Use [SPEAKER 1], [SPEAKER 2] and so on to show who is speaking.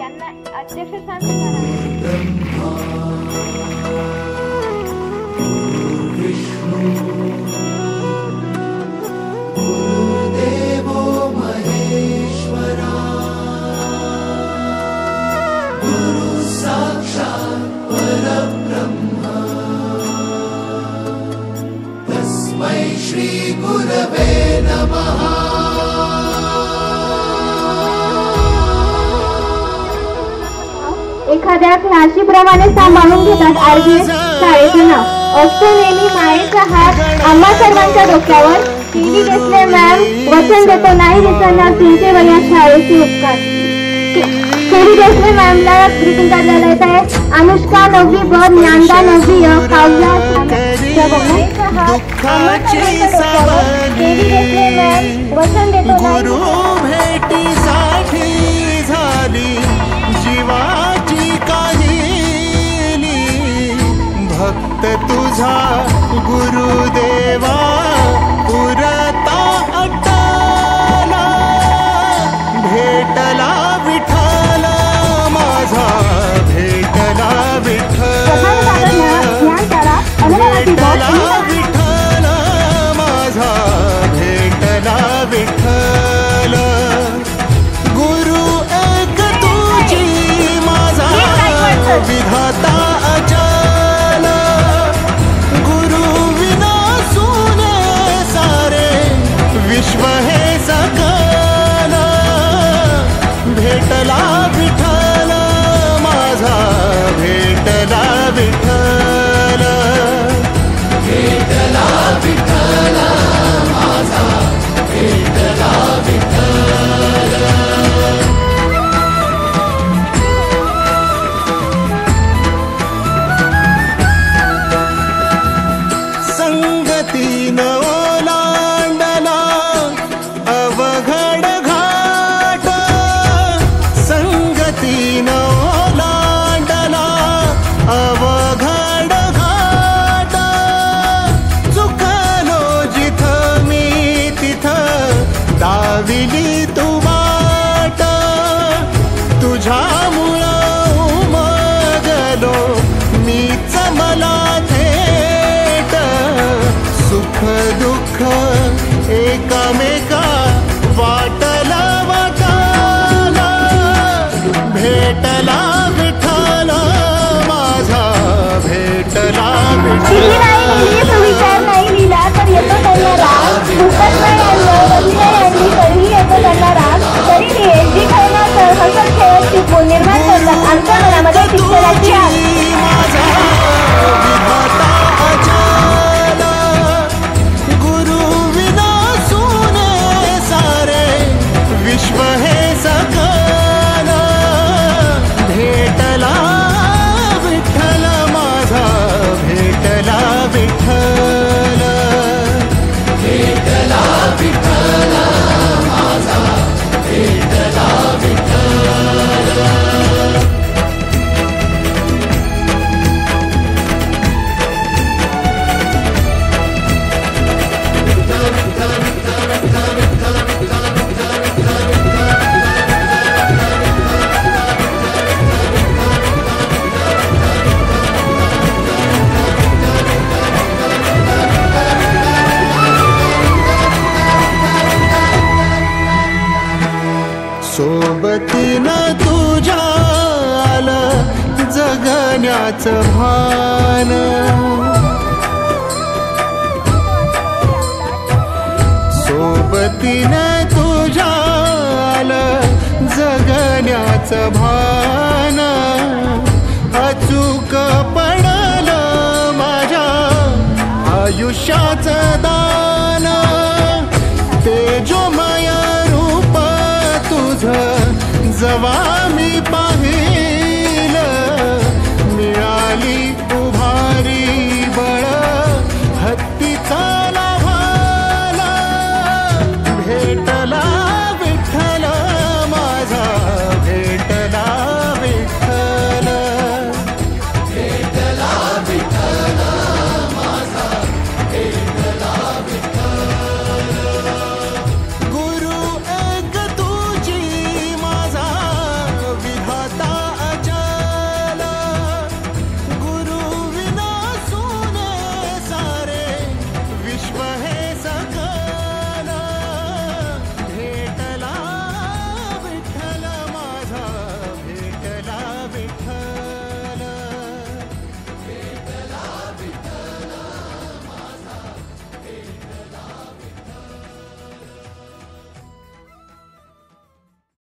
[SPEAKER 1] त्यांना अध्यक्षस्थान देणार
[SPEAKER 2] देवो महेश्वरा गुरु साक्षात् परब्रह्म तस्मै श्री गुरवे नमः।
[SPEAKER 1] एखाद्या क्लाशीप्रमाणे सांभाळून घेतात आरबीएस शाळेचं नाव असतो नेहमी मायेचा हात आम्हा सर्वांच्या डोक्यावर। टीव्ही घेतले मॅम वचन देतो नाही विसरणार तुमचे व या शाळेचे उपकार। टीव्ही घेतले मॅमला ग्रीटिंग कार्ड लिहित आहे अनुष्का 9वी ब ज्ञानदा 9वी य काव्या मायेचा हात आम्हा सर्वांच्या डोक्यावर। टीव्ही घेतले मॅम वचन देतो नाही
[SPEAKER 2] भेटीसाठी झाली जीवाची काहिली भक्त तुझा गुरुदेवा पुरता अट्टाला भेटला विठ्ठल माझा भेटला विठ्ठल भेटला विठ्ठल माझा भेटला विठ्ठल गुरु एक तुझी माझा विधाता अचल गुरु विना सुने सारे विश्व हे सकल भेटला विठ्ठल माझा भेटला विठ्ठल भेटला विठ्ठल माझा भेटला विठ्ठल। संगतीन ओलांडला अवघड घाट संगतीन ओलांडला अवघड घाट चुकलो जिथं मी तिथं दाविली तू वाट तुझ्यामुळं उमगलो मीच मला थेट सुख दुःख एकामेका वाटला वाटाला भेटला विठ्ठल माझा भेटला
[SPEAKER 1] सुविचार नाही लिहिला तर येतो त्यांना राग दुःखच नाही आणलं वही नाही आणली तरीही येतो त्यांना राग तरी जी खेळणार हसत खेळत टिपून निर्माण करतात आमच्या मनामध्ये शिक्षणाची आग
[SPEAKER 2] गुरु विना सुने सारे विश्व हे सकल भेटला विठ्ठल माझा भेटला विठ्ठल भेटला विठ्ठल माझा भेटला विठ्ठल। सोबतीनं तुझ्या आलं जगण्याचं भान सोबतीनं तुझ्या आलं जगण्याचं भान अचूक पडलं माझ्या आयुष्याचं दान तेजोमय